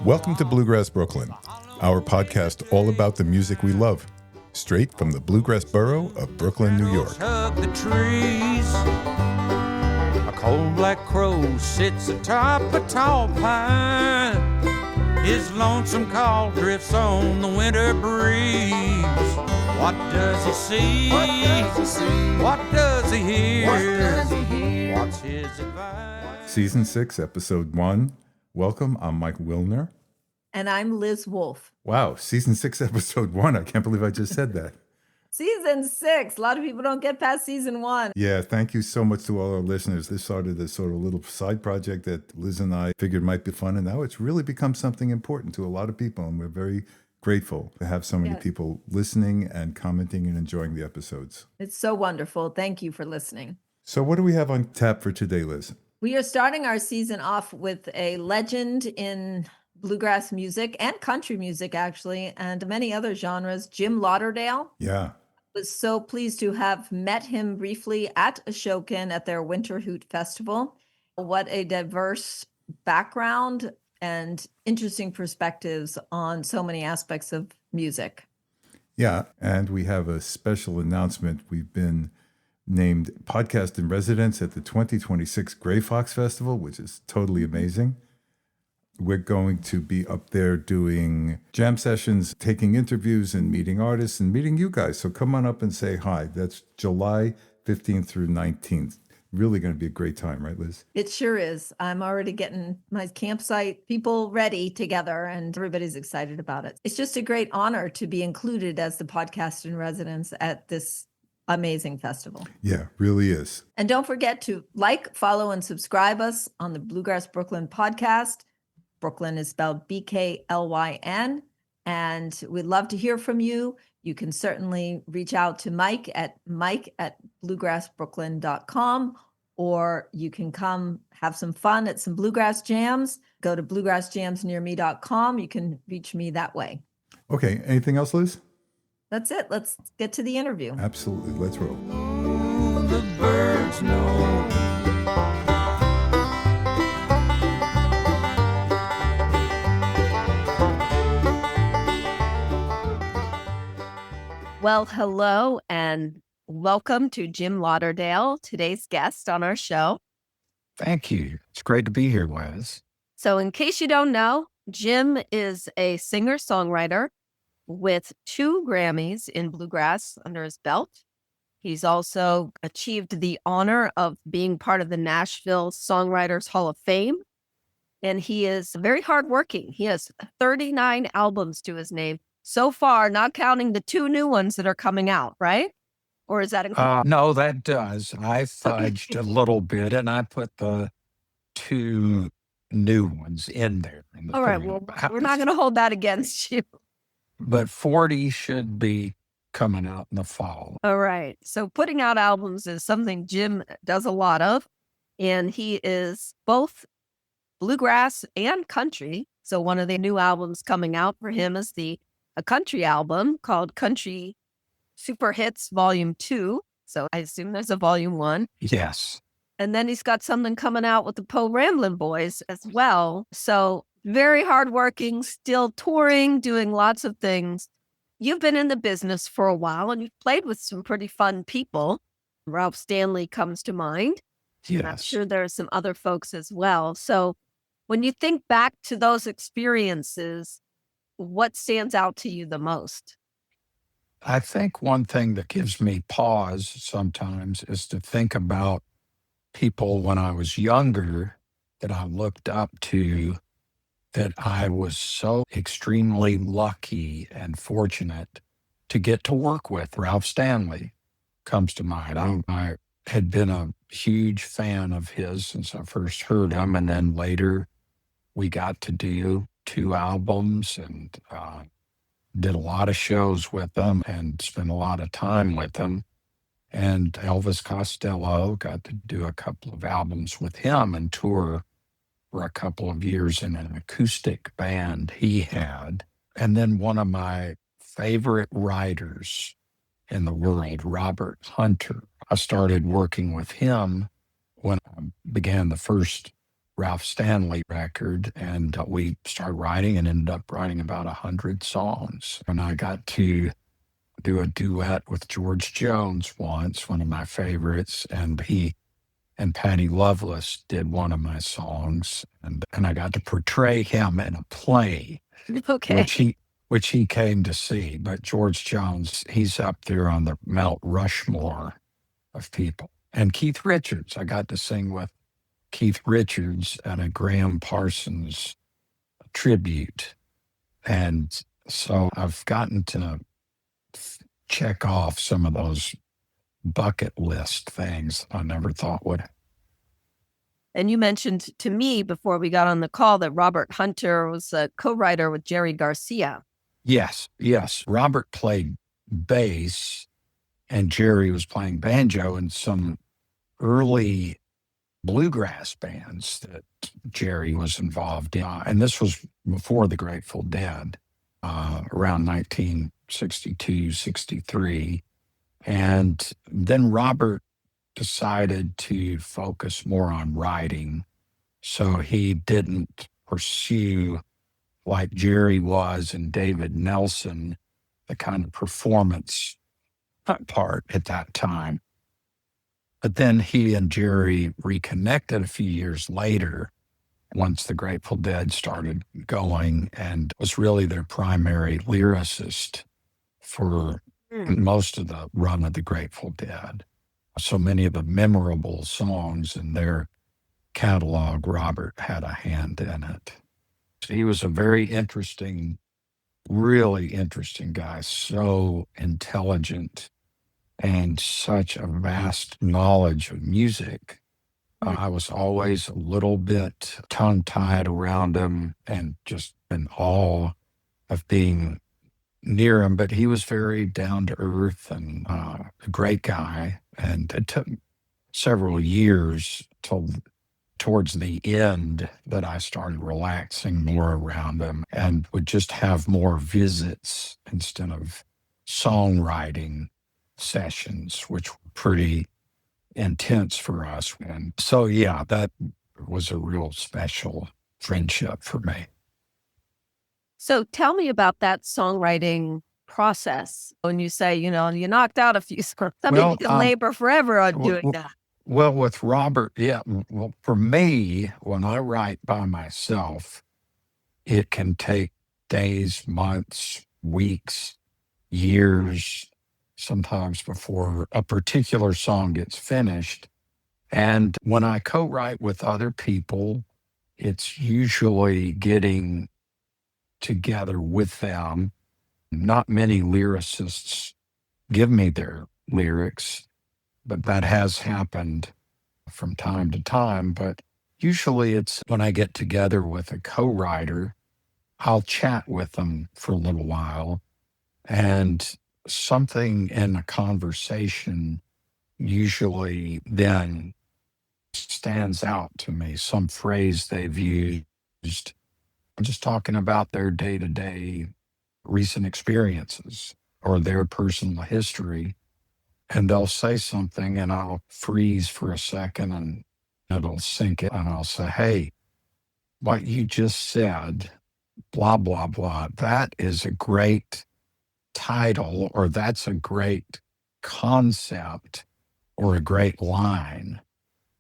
Welcome to Bluegrass Brooklyn, our podcast all about the music we love, straight from the bluegrass borough of Brooklyn, New York. Hug the trees. A cold black crow sits atop a tall pine. His lonesome call drifts on the winter breeze. What does he see? What does he see? What does he hear? What does he hear? What's his advice? Season 6, Episode 1. Welcome, I'm Mike Wilner. And I'm Liz Wolfe. Wow, Season 6, Episode 1. I can't believe I just said that. Season 6. A lot of people don't get past Season 1. Yeah, thank you so much to all our listeners. This started as sort of a little side project that Liz and I figured might be fun, and now it's really become something important to a lot of people, and we're very grateful to have so many people listening and commenting and enjoying the episodes. It's so wonderful. Thank you for listening. So what do we have on tap for today, Liz? We are starting our season off with a legend in bluegrass music and country music, actually, and many other genres, Jim Lauderdale. Yeah. Was so pleased to have met him briefly at Ashokan at their Winter Hoot Festival. What a diverse background and interesting perspectives on so many aspects of music. Yeah, and we have a special announcement. We've been named Podcast in Residence at the 2026 Grey Fox Festival, which is totally amazing. We're going to be up there doing jam sessions, taking interviews and meeting artists and meeting you guys. So come on up and say hi. That's July 15th through 19th. Really going to be a great time, right, Liz? It sure is. I'm already getting my campsite people ready together and everybody's excited about it. It's just a great honor to be included as the podcast in residence at this amazing festival. Yeah, really is. And don't forget to like, follow, and subscribe us on the Bluegrass Brooklyn podcast. Brooklyn is spelled BKLYN, and we'd love to hear from you. You can certainly reach out to Mike at bluegrassbrooklyn.com, or you can come have some fun at some bluegrass jams. Go to bluegrassjamsnearme.com. You can reach me that way. Okay, anything else, Liz? That's it. Let's get to the interview. Absolutely. Let's roll. Oh, the birds know. Well, hello and welcome to Jim Lauderdale, today's guest on our show. Thank you. It's great to be here, Liz. So in case you don't know, Jim is a singer-songwriter with 2 Grammys in bluegrass under his belt. He's also achieved the honor of being part of the Nashville Songwriters Hall of Fame. And he is very hardworking. He has 39 albums to his name. So far, not counting the 2 new ones that are coming out, right? Or is that included? No, that does. I fudged a little bit, and I put the 2 new ones in there. All right, well, we're not going to hold that against you. But 40 should be coming out in the fall. All right. So putting out albums is something Jim does a lot of, and he is both bluegrass and country. So one of the new albums coming out for him is a country album called Country Super Hits Volume 2. So I assume there's a Volume 1. Yes. And then he's got something coming out with the Poe Ramblin' Boys as well. So very hardworking, still touring, doing lots of things. You've been in the business for a while and you've played with some pretty fun people. Ralph Stanley comes to mind. Yes. And I'm sure there are some other folks as well. So when you think back to those experiences, what stands out to you the most? I think one thing that gives me pause sometimes is to think about people when I was younger that I looked up to, that I was so extremely lucky and fortunate to get to work with. Ralph Stanley comes to mind. I had been a huge fan of his since I first heard him, and then later we got to do 2 albums and did a lot of shows with them and spent a lot of time with them. And Elvis Costello, got to do a couple of albums with him and tour for a couple of years in an acoustic band he had. And then one of my favorite writers in the world, Robert Hunter, I started working with him when I began the first Ralph Stanley record, and we started writing and ended up writing about 100 songs. And I got to do a duet with George Jones once, one of my favorites, and he and Patty Loveless did one of my songs, and I got to portray him in a play, Okay. which he came to see. But George Jones, he's up there on the Mount Rushmore of people. And Keith Richards, I got to sing with Keith Richards at a Graham Parsons tribute. And so I've gotten to check off some of those bucket list things I never thought would. And you mentioned to me before we got on the call that Robert Hunter was a co-writer with Jerry Garcia. Yes. Robert played bass and Jerry was playing banjo in some early bluegrass bands that Jerry was involved in. And this was before the Grateful Dead, around 1962, 63. And then Robert decided to focus more on writing. So he didn't pursue, like Jerry was and David Nelson, the kind of performance part at that time. But then he and Jerry reconnected a few years later, once the Grateful Dead started going, and was really their primary lyricist for most of the run of the Grateful Dead. So many of the memorable songs in their catalog, Robert had a hand in it. He was a very interesting, really interesting guy, so intelligent and such a vast knowledge of music. I was always a little bit tongue-tied around him and just in awe of being near him, but he was very down to earth and a great guy. And it took several years till towards the end that I started relaxing more around him and would just have more visits instead of songwriting sessions, which were pretty intense for us. And so, yeah, that was a real special friendship for me. So tell me about that songwriting process. When you say, you knocked out a few songs, you can labor forever on doing that. Well, with Robert, for me, when I write by myself, it can take days, months, weeks, years, sometimes before a particular song gets finished. And when I co-write with other people, it's usually getting together with them. Not many lyricists give me their lyrics, but that has happened from time to time. But usually it's when I get together with a co-writer, I'll chat with them for a little while, and something in a conversation usually then stands out to me, some phrase they've used. I'm just talking about their day-to-day recent experiences or their personal history. And they'll say something and I'll freeze for a second and it'll sink in. And I'll say, hey, what you just said, blah, blah, blah, that is a great title, or that's a great concept or a great line.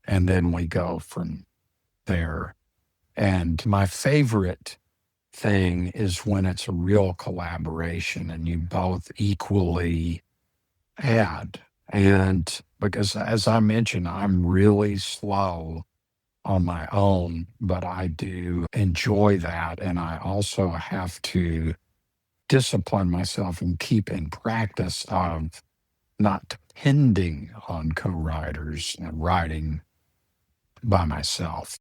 And then we go from there. And my favorite thing is when it's a real collaboration and you both equally add. And because, as I mentioned, I'm really slow on my own, but I do enjoy that. And I also have to discipline myself and keep in practice of not depending on co-writers and writing by myself.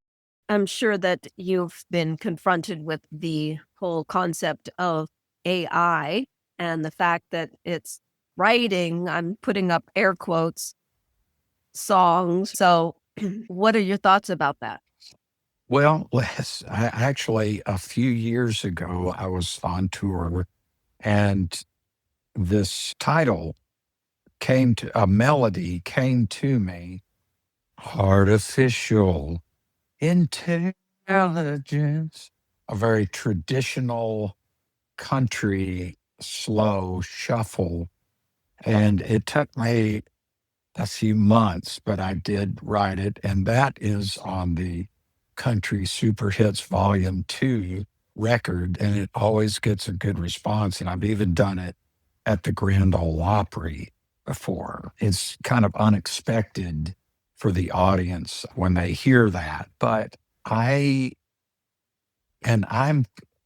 I'm sure that you've been confronted with the whole concept of AI and the fact that it's writing, I'm putting up air quotes, songs. So what are your thoughts about that? Well, actually, a few years ago, I was on tour and this title a melody came to me, artificial intelligence, a very traditional country slow shuffle. And it took me a few months, but I did write it. And that is on the Country Super Hits Volume 2 record. And it always gets a good response. And I've even done it at the Grand Ole Opry before. It's kind of unexpected for the audience when they hear that. But I'm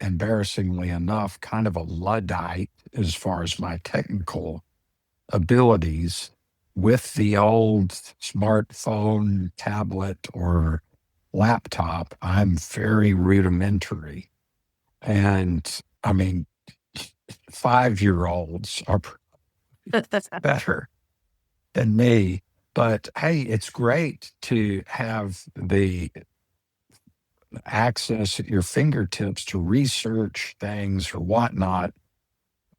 embarrassingly enough kind of a Luddite as far as my technical abilities. With the old smartphone, tablet, or laptop, I'm very rudimentary. And I mean, 5-year-olds are better than me. But hey, it's great to have the access at your fingertips to research things or whatnot.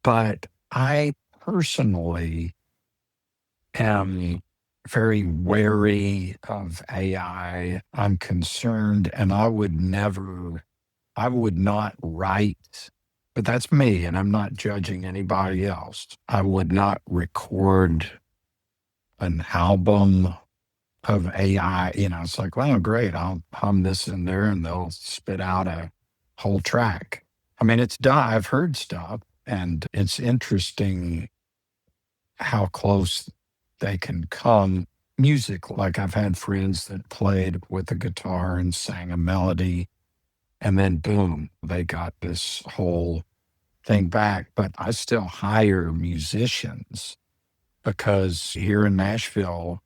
But I personally am very wary of AI. I'm concerned, and I would not write, but that's me, and I'm not judging anybody else. I would not record an album of AI. It's like, well, great, I'll hum this in there and they'll spit out a whole track. I mean, it's done. I've heard stuff, and it's interesting how close they can come. Music, like I've had friends that played with a guitar and sang a melody, and then boom, they got this whole thing back. But I still hire musicians because here in Nashville,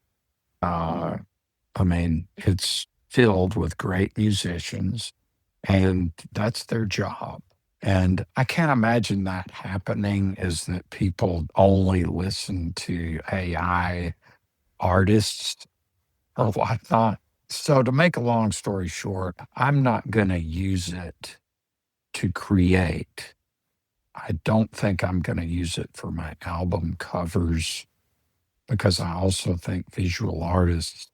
I mean, it's filled with great musicians, and that's their job. And I can't imagine that happening, is that people only listen to AI artists or whatnot. So to make a long story short, I'm not going to use it to create. I don't think I'm going to use it for my album covers, because I also think visual artists,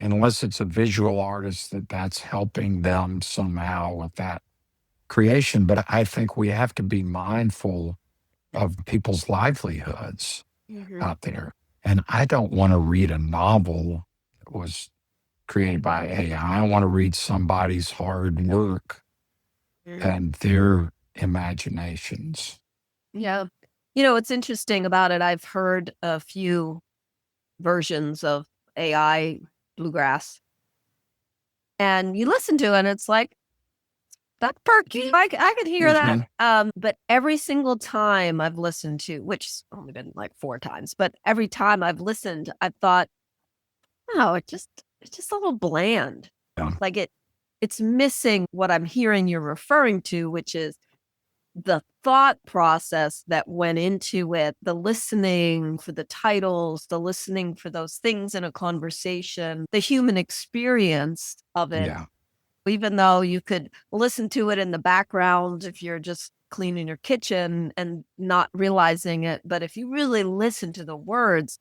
unless it's a visual artist that's helping them somehow with that creation. But I think we have to be mindful of people's livelihoods out there. And I don't want to read a novel that was created by AI. I want to read somebody's hard work and their imaginations. Yeah. What's interesting about it, I've heard a few versions of AI bluegrass, and you listen to it and it's like, that's perky. I could hear that. But every single time I've listened to, which has only been like 4 times, but every time I've listened, I've thought, no, it's just a little bland. Yeah. Like it's missing what I'm hearing you're referring to, which is the thought process that went into it, the listening for the titles, the listening for those things in a conversation, the human experience of it. Yeah. Even though you could listen to it in the background if you're just cleaning your kitchen and not realizing it. But if you really listen to the words,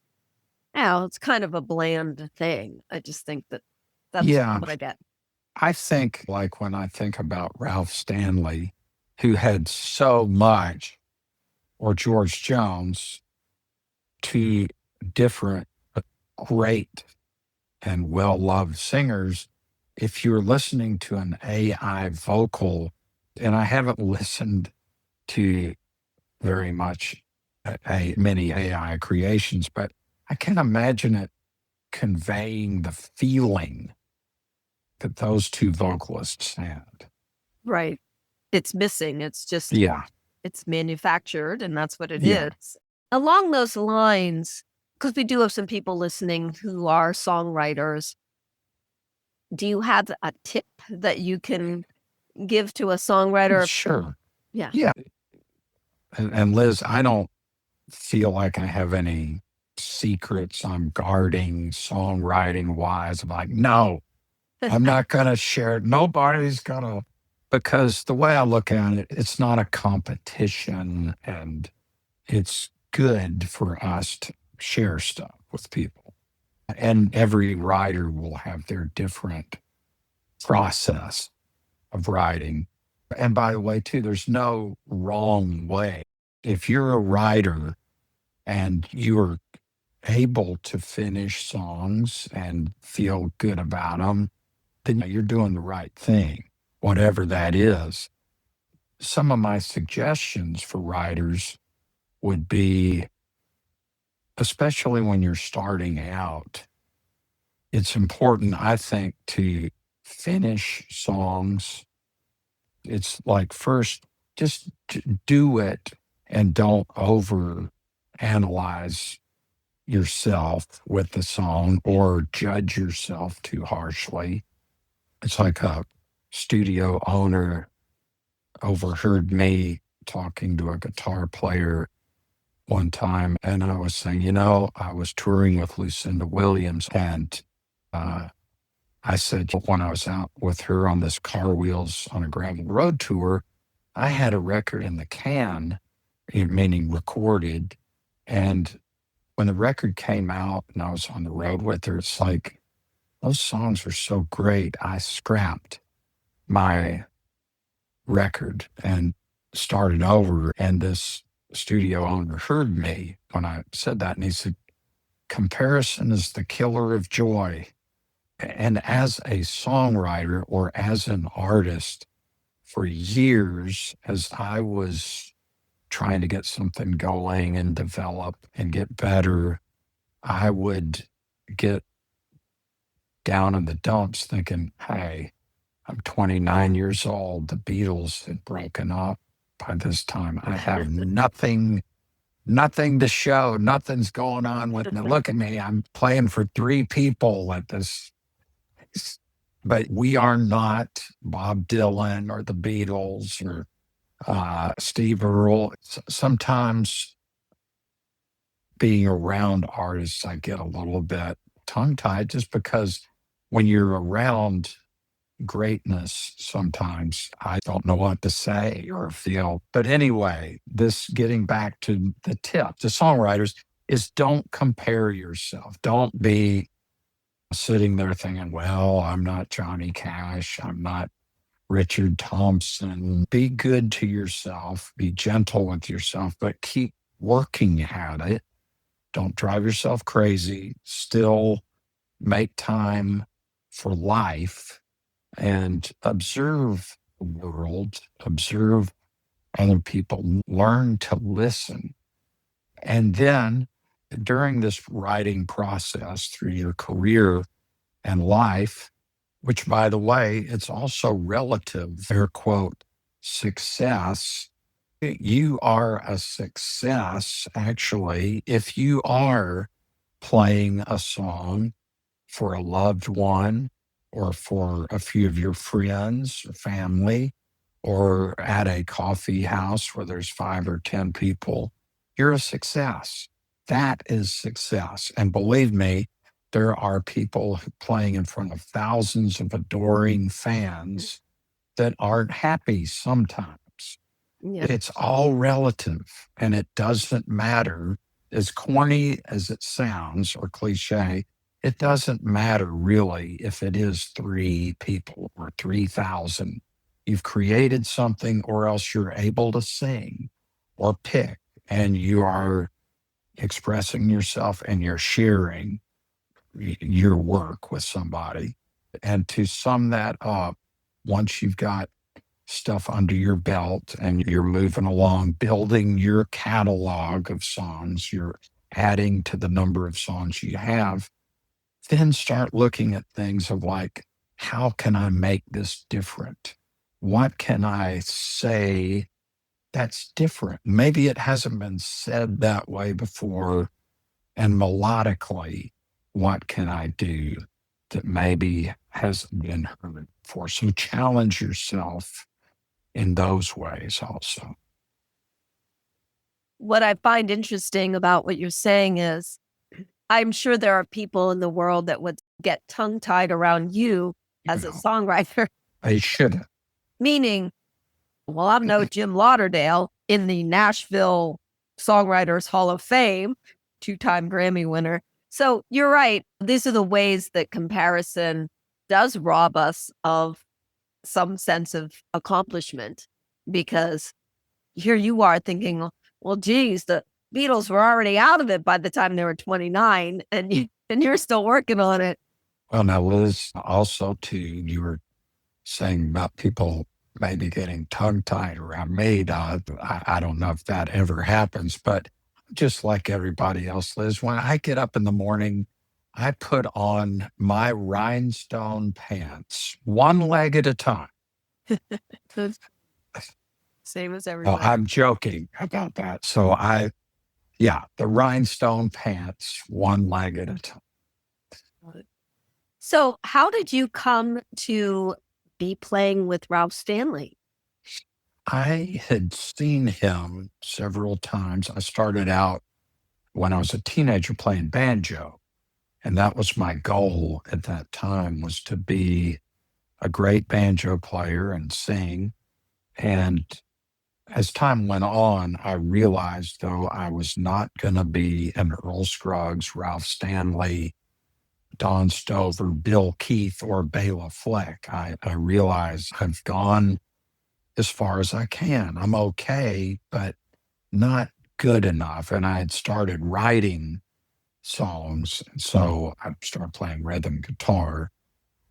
it's kind of a bland thing. I just think that's what I get. I think, like, when I think about Ralph Stanley, who had so much, or George Jones, 2 different great and well-loved singers. If you're listening to an AI vocal, and I haven't listened to very much many AI creations, but I can imagine it conveying the feeling that those 2 vocalists had. Right. It's missing. It's just, it's manufactured, and that's what it is. Along those lines, because we do have some people listening who are songwriters, do you have a tip that you can give to a songwriter? Sure. Yeah. And Liz, I don't feel like I have any secrets I'm guarding songwriting wise. I'm like, no, I'm not going to share it. Nobody's going to, because the way I look at it, it's not a competition, and it's good for us to share stuff with people. And every writer will have their different process of writing. And by the way, too, there's no wrong way. If you're a writer and you're able to finish songs and feel good about them, then you're doing the right thing, whatever that is. Some of my suggestions for writers would be, especially when you're starting out, it's important, I think, to finish songs. It's like first, just do it and don't over analyze yourself with the song or judge yourself too harshly. It's like a studio owner overheard me talking to a guitar player one time, and I was saying, I was touring with Lucinda Williams, and I said, when I was out with her on this Car Wheels on a Gravel Road tour, I had a record in the can, meaning recorded, and when the record came out and I was on the road with her, it's like, those songs are so great. I scrapped my record and started over. And this studio owner heard me when I said that. And he said, comparison is the killer of joy. And as a songwriter or as an artist, for years, as I was trying to get something going and develop and get better, I would get down in the dumps thinking, hey, I'm 29 years old. The Beatles had broken up by this time. I have nothing to show. Nothing's going on with me. Look at me. I'm playing for 3 people at this. But we are not Bob Dylan or the Beatles or Steve Earle. Sometimes being around artists, I get a little bit tongue-tied just because when you're around greatness, sometimes I don't know what to say or feel. But anyway, this getting back to the tip to songwriters is don't compare yourself. Don't be sitting there thinking, well, I'm not Johnny Cash. I'm not Richard Thompson. Be good to yourself. Be gentle with yourself, but keep working at it. Don't drive yourself crazy. Still make time for life and observe the world, observe other people, learn to listen. And then during this writing process through your career and life, which by the way, it's also relative, air quote, success. You are a success, actually, if you are playing a song for a loved one or for a few of your friends or family or at a coffee house where there's 5 or 10 people. You're a success. That is success. And believe me, there are people playing in front of thousands of adoring fans that aren't happy sometimes. Yeah. It's all relative, and it doesn't matter. As corny as it sounds or cliche, it doesn't matter really if it is 3 people or 3,000. You've created something, or else you're able to sing or pick, and you are expressing yourself and you're sharing your work with somebody. And to sum that up, once you've got stuff under your belt and you're moving along, building your catalog of songs, you're adding to the number of songs you have, then start looking at things of like, how can I make this different? What can I say that's different? Maybe it hasn't been said that way before. And melodically, what can I do that maybe hasn't been heard before? So challenge yourself in those ways also. What I find interesting about what you're saying is, I'm sure there are people in the world that would get tongue-tied around you as a songwriter. They shouldn't. Meaning, well, I'm no Jim Lauderdale in the Nashville Songwriters Hall of Fame, 2-time Grammy winner. So you're right. These are the ways that comparison does rob us of some sense of accomplishment, because here you are thinking, well, geez, the Beatles were already out of it by the time they were 29, and you're still working on it. Well, now, Liz, also, too, you were saying about people maybe getting tongue-tied around me. I don't know if that ever happens, but just like everybody else, Liz, when I get up in the morning, I put on my rhinestone pants, one leg at a time. Same as Oh, everybody. I'm joking about that. So the rhinestone pants, one leg at a time. So how did you come to be playing with Ralph Stanley? I had seen him several times. I started out when I was a teenager playing banjo, and that was my goal at that time, was to be a great banjo player and sing. And as time went on, I realized, though, I was not going to be an Earl Scruggs, Ralph Stanley, Don Stover, Bill Keith, or Bela Fleck. I realized I've gone as far as I can. I'm okay, but not good enough. And I had started writing songs. And so I started playing rhythm guitar.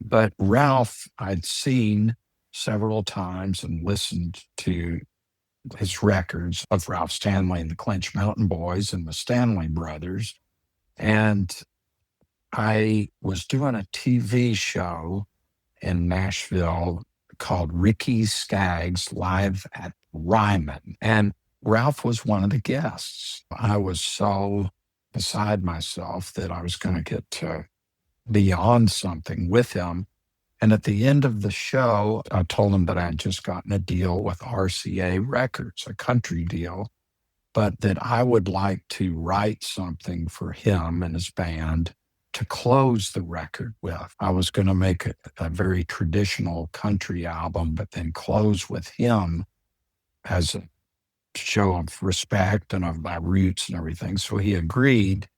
But Ralph, I'd seen several times and listened to his records of Ralph Stanley and the Clinch Mountain Boys and the Stanley Brothers. And I was doing a TV show in Nashville called Ricky Skaggs Live at Ryman. And Ralph was one of the guests. I was so beside myself that I was going to get to be on something with him. And at the end of the show, I told him that I had just gotten a deal with RCA Records, a country deal, but that I would like to write something for him and his band to close the record with. I was going to make a very traditional country album, but then close with him as a show of respect and of my roots and everything. So he agreed.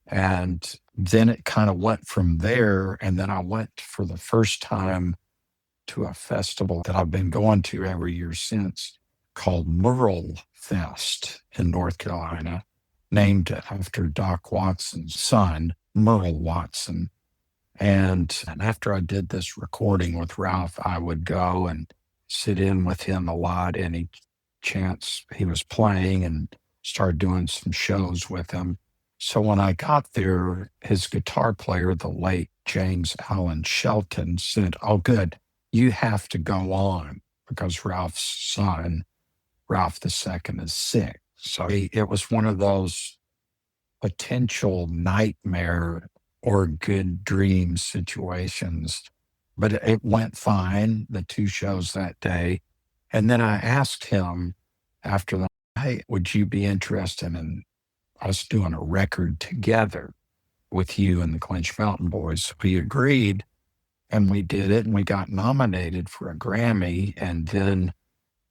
And then it kind of went from there. And then I went for the first time to a festival that I've been going to every year since, called Merle Fest in North Carolina, named after Doc Watson's son, Merle Watson. And after I did this recording with Ralph, I would go and sit in with him a lot any chance he was playing, and start doing some shows with him. So when I got there, his guitar player, the late James Allen Shelton, said, "Oh, good, you have to go on because Ralph's son, Ralph II, is sick." So it was one of those potential nightmare or good dream situations. But it went fine, the two shows that day. And then I asked him after that, "Hey, would you be interested in us doing a record together with you and the Clinch Mountain Boys?" So he agreed, and we did it, and we got nominated for a Grammy. And then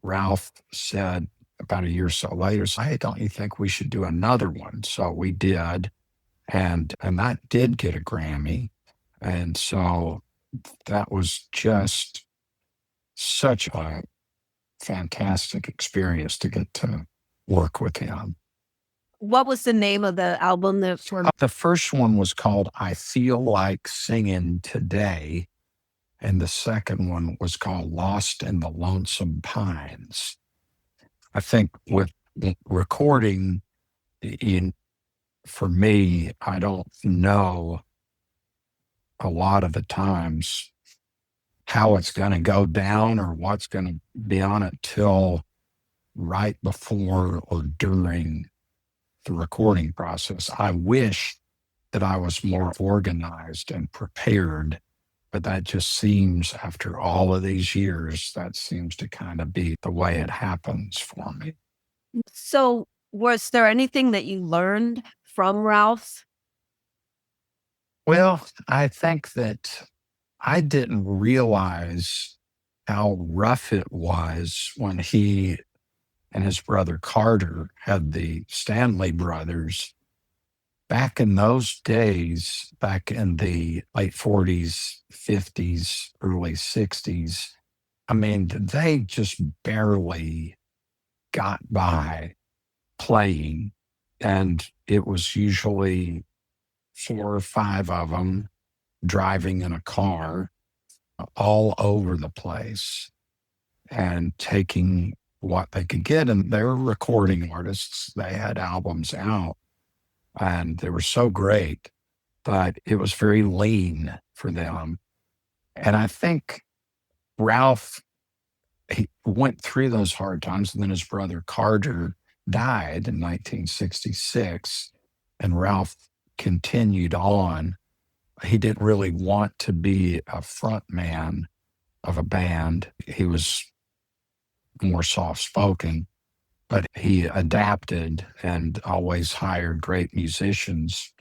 Ralph said about a year or so later, "Hey, don't you think we should do another one?" So we did, and that did get a Grammy. And so that was just such a fantastic experience to get to work with him. What was the name of the album that were? The first one was called I Feel Like Singing Today, and the second one was called Lost in the Lonesome Pines. I think with recording, for me, I don't know a lot of the times how it's going to go down or what's going to be on it till right before or during the recording process. I wish that I was more organized and prepared, but that just seems, after all of these years, that seems to kind of be the way it happens for me. So was there anything that you learned from Ralph's? Well, I think that I didn't realize how rough it was when he and his brother Carter had the Stanley Brothers back in those days, back in the late 40s, 50s, early 60s, I mean, they just barely got by playing. And it was usually 4 or 5 of them driving in a car all over the place and taking what they could get. And they were recording artists. They had albums out and they were so great, but it was very lean for them. And I think Ralph, he went through those hard times. And then his brother Carter died in 1966, and Ralph continued on. He didn't really want to be a front man of a band. He was more soft-spoken, but he adapted and always hired great musicians.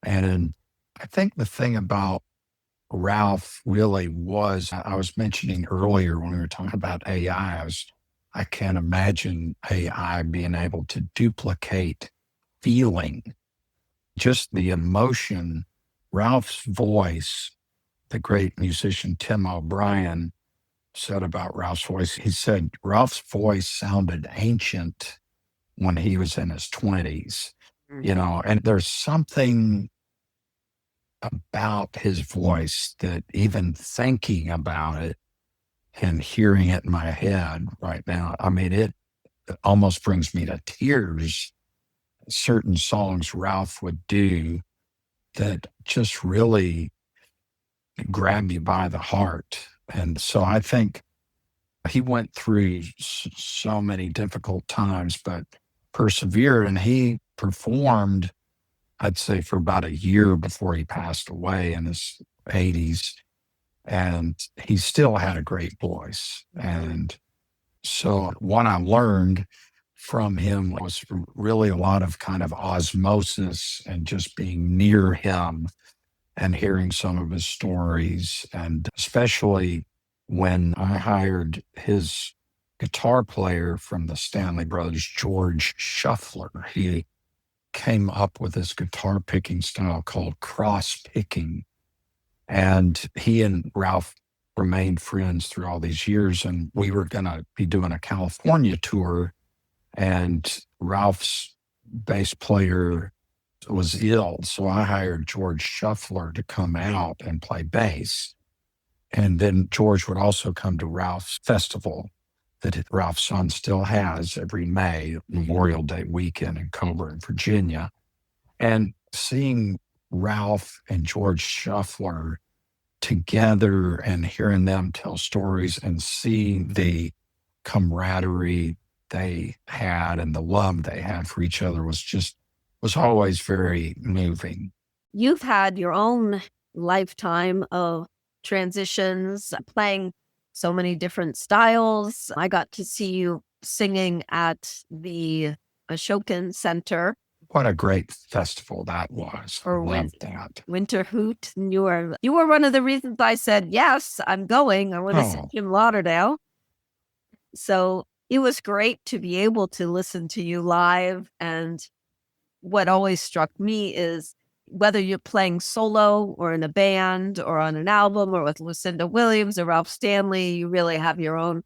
And I think the thing about Ralph really was, I was mentioning earlier when we were talking about AI, I can't imagine AI being able to duplicate feeling, just the emotion. Ralph's voice, the great musician Tim O'Brien said about Ralph's voice, he said Ralph's voice sounded ancient when he was in his 20s, and there's something about his voice that even thinking about it and hearing it in my head right now, I mean, it almost brings me to tears. Certain songs Ralph would do that just really grab you by the heart. And so I think he went through so many difficult times, but persevered, and he performed, I'd say, for about a year before he passed away in his 80s. And he still had a great voice. And so what I learned from him was really a lot of kind of osmosis and just being near him and hearing some of his stories. And especially when I hired his guitar player from the Stanley Brothers, George Shuffler, he came up with this guitar picking style called cross picking. And he and Ralph remained friends through all these years. And we were going to be doing a California tour. And Ralph's bass player was ill. So I hired George Shuffler to come out and play bass. And then George would also come to Ralph's festival that Ralph's son still has every May, Memorial Day weekend in Coburn, Virginia. And seeing Ralph and George Shuffler together and hearing them tell stories and seeing the camaraderie they had and the love they had for each other was always very moving. You've had your own lifetime of transitions, playing so many different styles. I got to see you singing at the Ashokan Center. What a great festival that was. I loved that. Winter Hoot. And you were one of the reasons I said, yes, I'm going. I want to see Jim Lauderdale. So it was great to be able to listen to you live. And what always struck me is whether you're playing solo or in a band or on an album or with Lucinda Williams or Ralph Stanley, you really have your own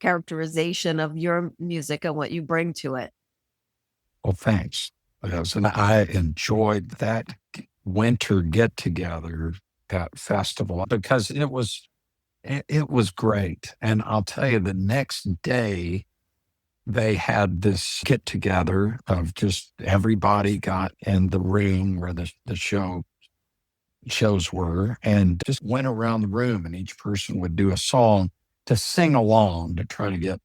characterization of your music and what you bring to it. Well, thanks. Yes, and I enjoyed that winter get together, that festival, because it was great. And I'll tell you, the next day they had this get together of just everybody got in the room where the shows were and just went around the room, and each person would do a song to sing along, to try to get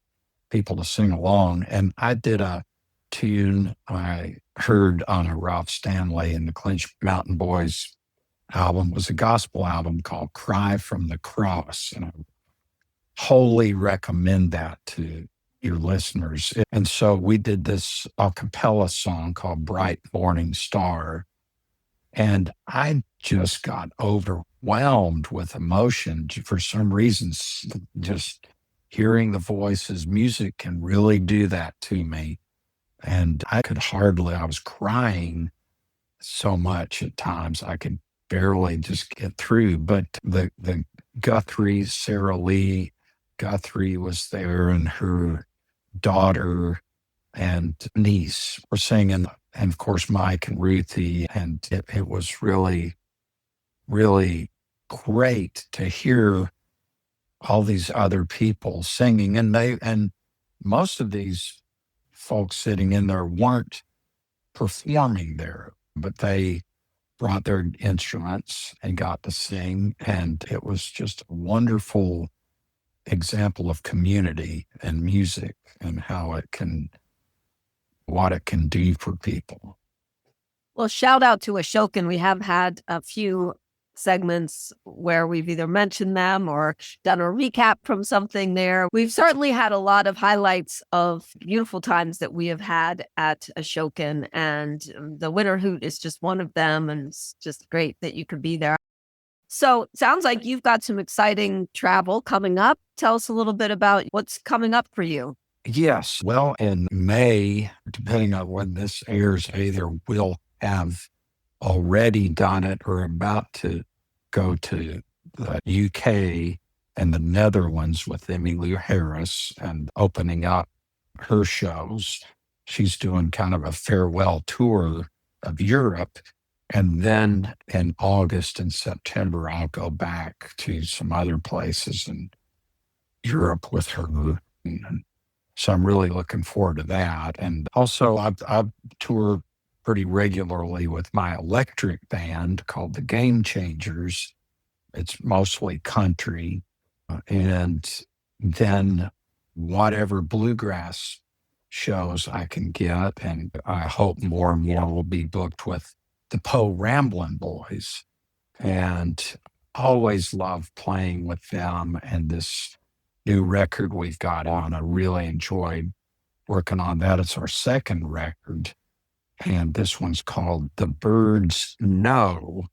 people to sing along. And I did a tune I heard on a Ralph Stanley and the Clinch Mountain Boys album. It was a gospel album called Cry from the Cross. And I wholly recommend that to your listeners. And so we did this a cappella song called Bright Morning Star. And I just got overwhelmed with emotion for some reasons. Just hearing the voices, music can really do that to me. And I was crying so much at times I could barely just get through. But the Guthrie, Sarah Lee Guthrie was there, and her daughter and niece were singing, and of course Mike and Ruthie, and it was really, really great to hear all these other people singing, and most of these folks sitting in there weren't performing there, but they brought their instruments and got to sing, and it was just a wonderful example of community and music and what it can do for people. Well, shout out to Ashokan. We have had a few segments where we've either mentioned them or done a recap from something there. We've certainly had a lot of highlights of beautiful times that we have had at Ashokan, and the Winter Hoot is just one of them, and it's just great that you could be there. So sounds like you've got some exciting travel coming up. Tell us a little bit about what's coming up for you. Yes. Well, in May, depending on when this airs, either we'll have already done it or about to go to the UK and the Netherlands with Emmylou Harris and opening up her shows. She's doing kind of a farewell tour of Europe. And then in August and September, I'll go back to some other places in Europe with her. And so I'm really looking forward to that. And also, I've toured pretty regularly with my electric band called the Game Changers. It's mostly country. And then whatever bluegrass shows I can get, and I hope more and more will be booked with the Poe Ramblin' Boys. And always love playing with them. And this new record we've got on, I really enjoyed working on that. It's our second record. And this one's called The Birds Know,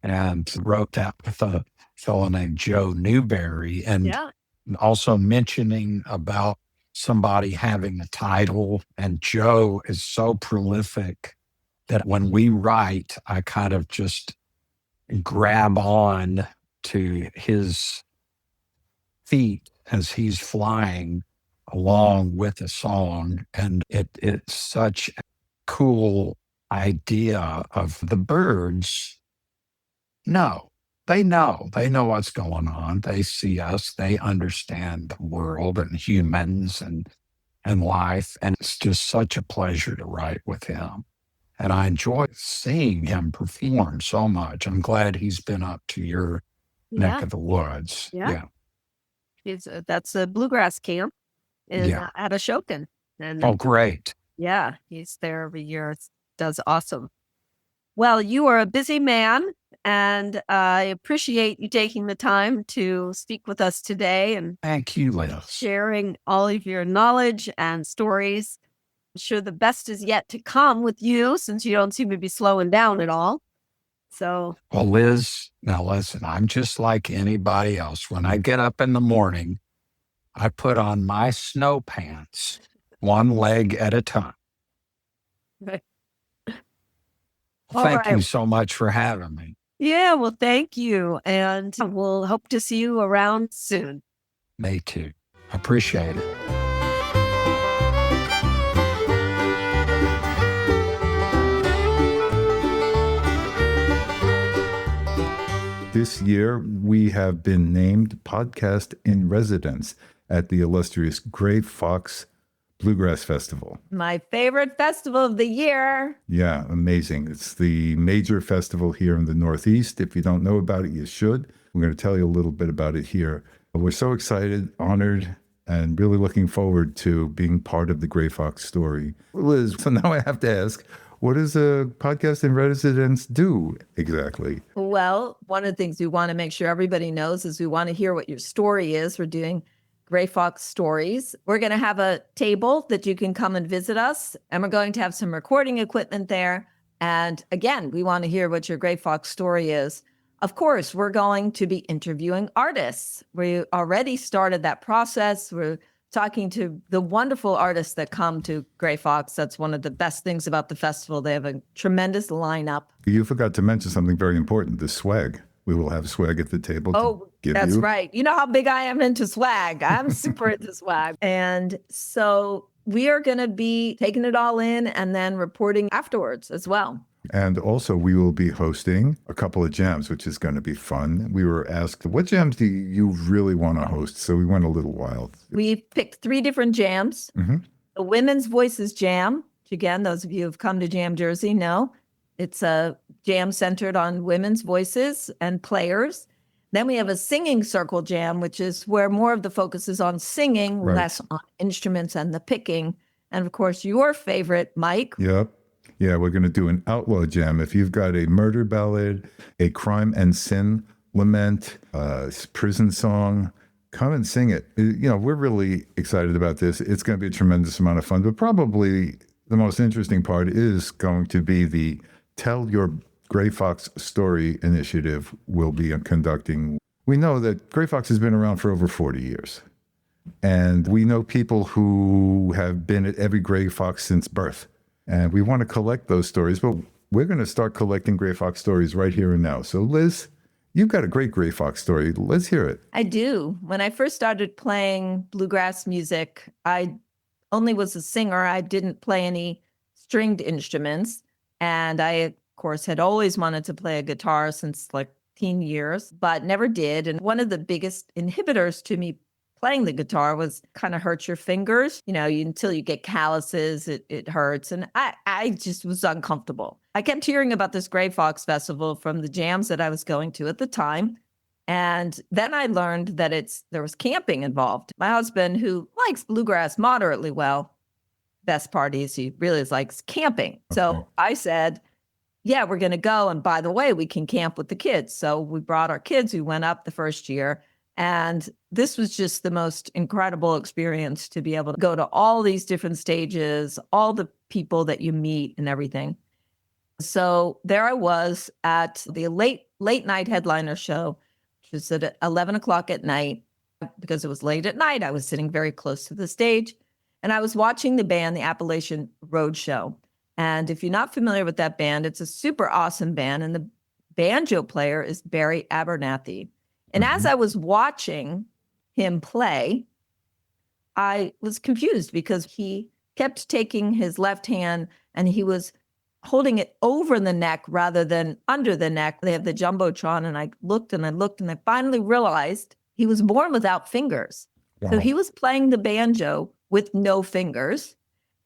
and wrote that with a fellow named Joe Newberry. And also mentioning about somebody having a title. And Joe is so prolific that when we write, I kind of just grab on to his feet as he's flying along with a song. And it's such a cool idea of the birds. No, they know what's going on. They see us, they understand the world and humans and life. And it's just such a pleasure to write with him. And I enjoy seeing him perform so much. I'm glad he's been up to your neck of the woods. Yeah. That's a bluegrass camp at Ashokan. And great. Yeah, he's there every year. Does awesome. Well, you are a busy man, and I appreciate you taking the time to speak with us today and thank you, Liz, sharing all of your knowledge and stories. I'm sure the best is yet to come with you, since you don't seem to be slowing down at all. So, well, Liz, now listen, I'm just like anybody else. When I get up in the morning, I put on my snow pants, one leg at a time. Thank you so much for having me. Yeah, well, thank you. And we'll hope to see you around soon. Me too. Appreciate it. This year, we have been named Podcast in Residence at the illustrious Grey Fox Bluegrass Festival. My favorite festival of the year. Yeah, amazing. It's the major festival here in the Northeast. If you don't know about it, you should. I'm going to tell you a little bit about it here. We're so excited, honored, and really looking forward to being part of the Grey Fox story. Liz, so now I have to ask, what does a podcast in residence do exactly? Well, one of the things we want to make sure everybody knows is we want to hear what your story is. We're doing Grey Fox Stories. We're going to have a table that you can come and visit us, and we're going to have some recording equipment there. And again, we want to hear what your Grey Fox story is. Of course, we're going to be interviewing artists. We already started that process. We're talking to the wonderful artists that come to Grey Fox. That's one of the best things about the festival. They have a tremendous lineup. You forgot to mention something very important, the swag. We will have swag at the table. Oh, that's right. You know how big I am into swag. I'm super into swag. And so we are going to be taking it all in and then reporting afterwards as well. And also, we will be hosting a couple of jams, which is going to be fun. We were asked, what jams do you really want to host? So we went a little wild. We picked 3 different jams. Mm-hmm. The Women's Voices Jam, which again, those of you who've come to Jam Jersey know, it's a jam centered on women's voices and players. Then we have a Singing Circle Jam, which is where more of the focus is on singing, Right. less on instruments and the picking. And of course, your favorite, Mike. Yep. Yeah, we're going to do an outlaw jam. If you've got a murder ballad, a crime and sin lament, a prison song, come and sing it. We're really excited about this. It's going to be a tremendous amount of fun, but probably the most interesting part is going to be the Tell Your Grey Fox Story initiative we'll be conducting. We know that Grey Fox has been around for over 40 years. And we know people who have been at every Grey Fox since birth. And we want to collect those stories, but we're going to start collecting Grey Fox stories right here and now. So Liz, you've got a great Grey Fox story. Let's hear it. I do. When I first started playing bluegrass music, I only was a singer. I didn't play any stringed instruments. And I, of course, had always wanted to play a guitar since like teen years, but never did. And one of the biggest inhibitors to me playing the guitar was kind of hurt your fingers. Until you get calluses, it hurts. And I just was uncomfortable. I kept hearing about this Grey Fox Festival from the jams that I was going to at the time. And then I learned that there was camping involved. My husband, who likes bluegrass moderately well, best part is he really likes camping. So I said, yeah, we're going to go. And by the way, we can camp with the kids. So we brought our kids. We went up the first year. And this was just the most incredible experience to be able to go to all these different stages, all the people that you meet and everything. So there I was at the late night headliner show, which was at 11 o'clock at night. Because it was late at night, I was sitting very close to the stage and I was watching the band, the Appalachian Road Show. And if you're not familiar with that band, it's a super awesome band. And the banjo player is Barry Abernathy. And as I was watching him play, I was confused because he kept taking his left hand and he was holding it over the neck rather than under the neck. They have the Jumbotron, and I looked and I looked and I finally realized he was born without fingers. Wow. So he was playing the banjo with no fingers.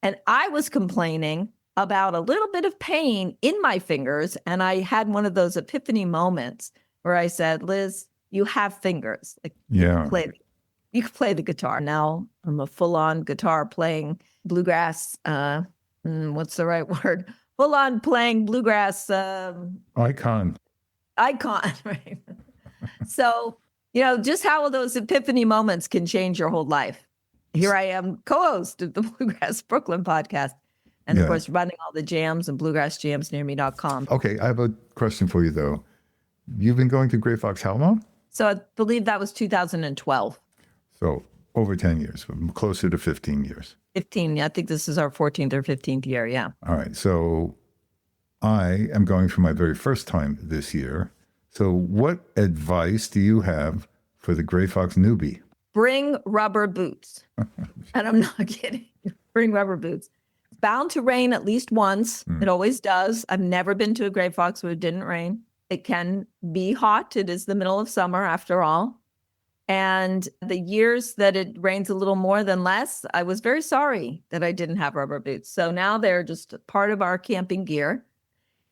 And I was complaining about a little bit of pain in my fingers. And I had one of those epiphany moments where I said, Liz, you have fingers. Yeah. You can play the guitar. Now I'm a full-on guitar playing bluegrass. What's the right word? Full-on playing bluegrass. Icon. Right? So, just how those epiphany moments can change your whole life. Here I am, co-host of the Bluegrass Brooklyn podcast. And of course, running all the jams and bluegrassjamsnearme.com. Okay, I have a question for you, though. You've been going to Grey Fox how long? So I believe that was 2012. So over 10 years, closer to 15 years. 15, I think this is our 14th or 15th year, yeah. All right, so I am going for my very first time this year. So what advice do you have for the Grey Fox newbie? Bring rubber boots. And I'm not kidding. Bring rubber boots. It's bound to rain at least once. It always does. I've never been to a Grey Fox where it didn't rain. It can be hot. It is the middle of summer after all. And the years that it rains a little more than less, I was very sorry that I didn't have rubber boots. So now they're just part of our camping gear.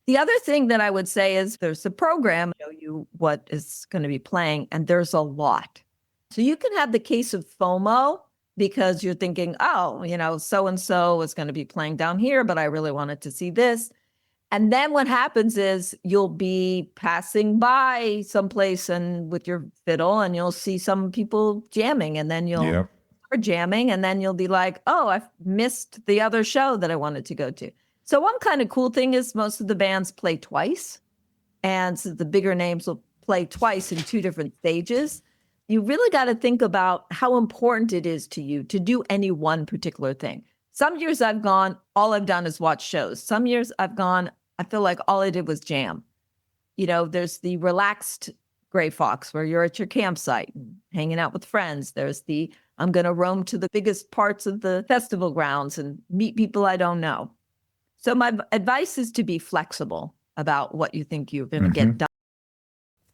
The other thing that I would say is there's a program, show you what is going to be playing, and there's a lot. So you can have the case of FOMO because you're thinking, so-and-so is going to be playing down here, but I really wanted to see this. And then what happens is you'll be passing by someplace and with your fiddle and you'll see some people jamming, and then you'll start jamming, and then you'll be like, oh, I've missed the other show that I wanted to go to. So one kind of cool thing is most of the bands play twice. And so the bigger names will play twice in 2 different stages. you really got to think about how important it is to you to do any one particular thing. Some years I've gone, all I've done is watch shows. Some years I've gone, I feel like all I did was jam. There's the relaxed Grey Fox where you're at your campsite hanging out with friends. There's the I'm going to roam to the biggest parts of the festival grounds and meet people I don't know. So my advice is to be flexible about what you think you're going to get done.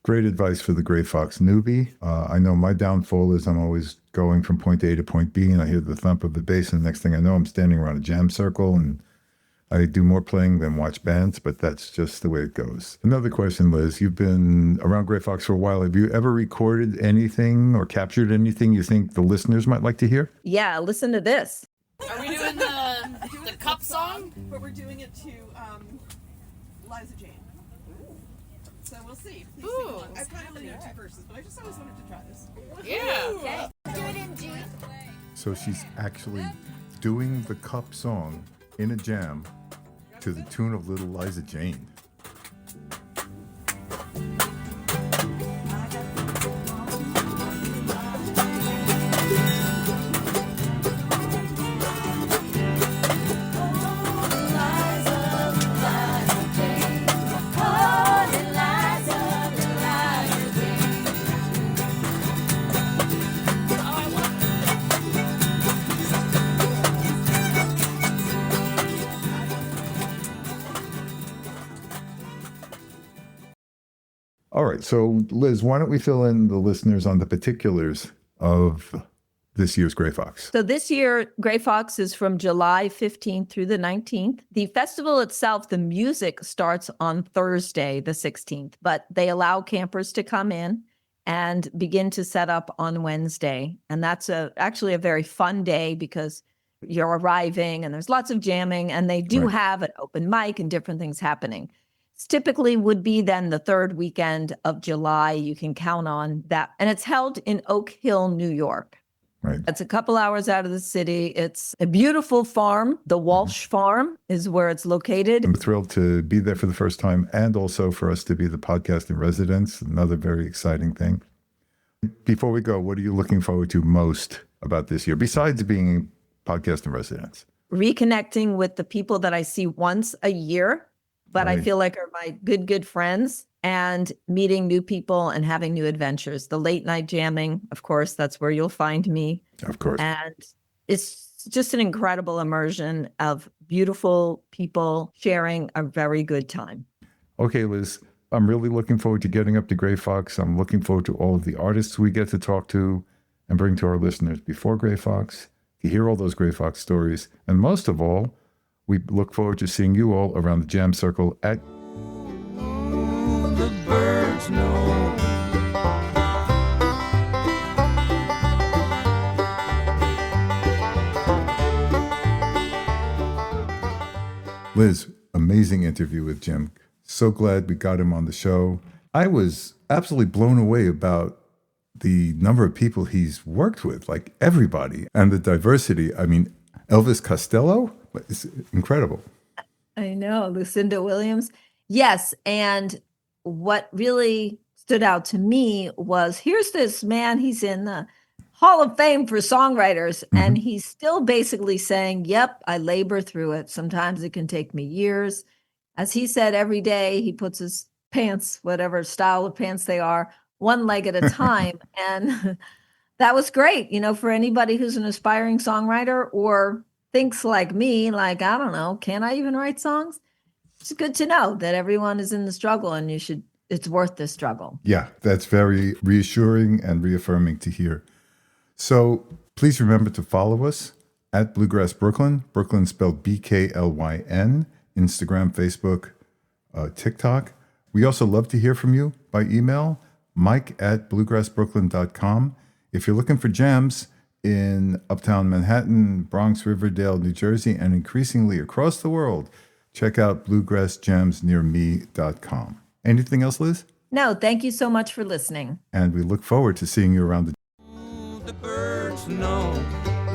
Great advice for the Grey Fox newbie. I know my downfall is I'm always going from point A to point B, and I hear the thump of the bass, and the next thing I know, I'm standing around a jam circle, and I do more playing than watch bands, but that's just the way it goes. Another question, Liz. You've been around Grey Fox for a while. Have you ever recorded anything or captured anything you think the listeners might like to hear? Yeah, listen to this. Are we doing the cup song? But we're doing it to Liza Jane. So we'll see. Please sing along. I probably only know 2 verses, but I just always wanted to try this. Yeah. So she's actually doing the cup song in a jam to the tune of Little Liza Jane. All right. So, Liz, why don't we fill in the listeners on the particulars of this year's Grey Fox? So this year, Grey Fox is from July 15th through the 19th. The festival itself, the music starts on Thursday, the 16th, but they allow campers to come in and begin to set up on Wednesday. And that's actually a very fun day because you're arriving and there's lots of jamming, and they do have an open mic and different things happening. Typically would be then the 3rd weekend of July. You can count on that. And it's held in Oak Hill, New York. Right. It's a couple hours out of the city. It's a beautiful farm. The Walsh Farm is where it's located. I'm thrilled to be there for the first time, and also for us to be the podcast in residence. Another very exciting thing. Before we go, what are you looking forward to most about this year, besides being podcast in residence? Reconnecting with the people that I see once a year, but I feel like are my good friends, and meeting new people and having new adventures. The late night jamming, of course, that's where you'll find me. Of course. And it's just an incredible immersion of beautiful people sharing a very good time. Okay, Liz, I'm really looking forward to getting up to Grey Fox. I'm looking forward to all of the artists we get to talk to and bring to our listeners before Grey Fox, to hear all those Grey Fox stories. And most of all, we look forward to seeing you all around the jam circle at The birds know. Liz. Amazing interview with Jim. So glad we got him on the show. I was absolutely blown away about the number of people he's worked with, like everybody, and the diversity. I mean, Elvis Costello, it's incredible. I know, Lucinda Williams. Yes, and what really stood out to me was here's this man, he's in the Hall of Fame for songwriters, and he's still basically saying, yep, I labor through it. Sometimes it can take me years. As he said, every day he puts his pants, whatever style of pants they are, one leg at a time. And that was great, for anybody who's an aspiring songwriter or thinks like me, like, I don't know, can I even write songs? It's good to know that everyone is in the struggle, and it's worth the struggle. Yeah, that's very reassuring and reaffirming to hear. So please remember to follow us at Bluegrass Brooklyn, Brooklyn spelled BKLYN, Instagram, Facebook, TikTok. We also love to hear from you by email, mike@bluegrassbrooklyn.com. If you're looking for jams in Uptown Manhattan, Bronx, Riverdale, New Jersey, and increasingly across the world, check out bluegrassjamsnearme.com. Anything else, Liz? No, thank you so much for listening. And we look forward to seeing you around the The birds know.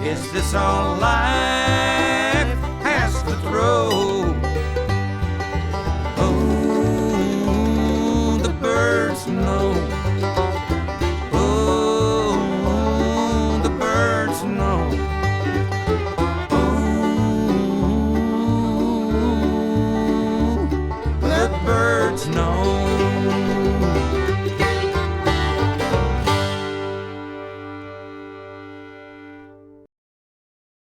Is this all life has to throw?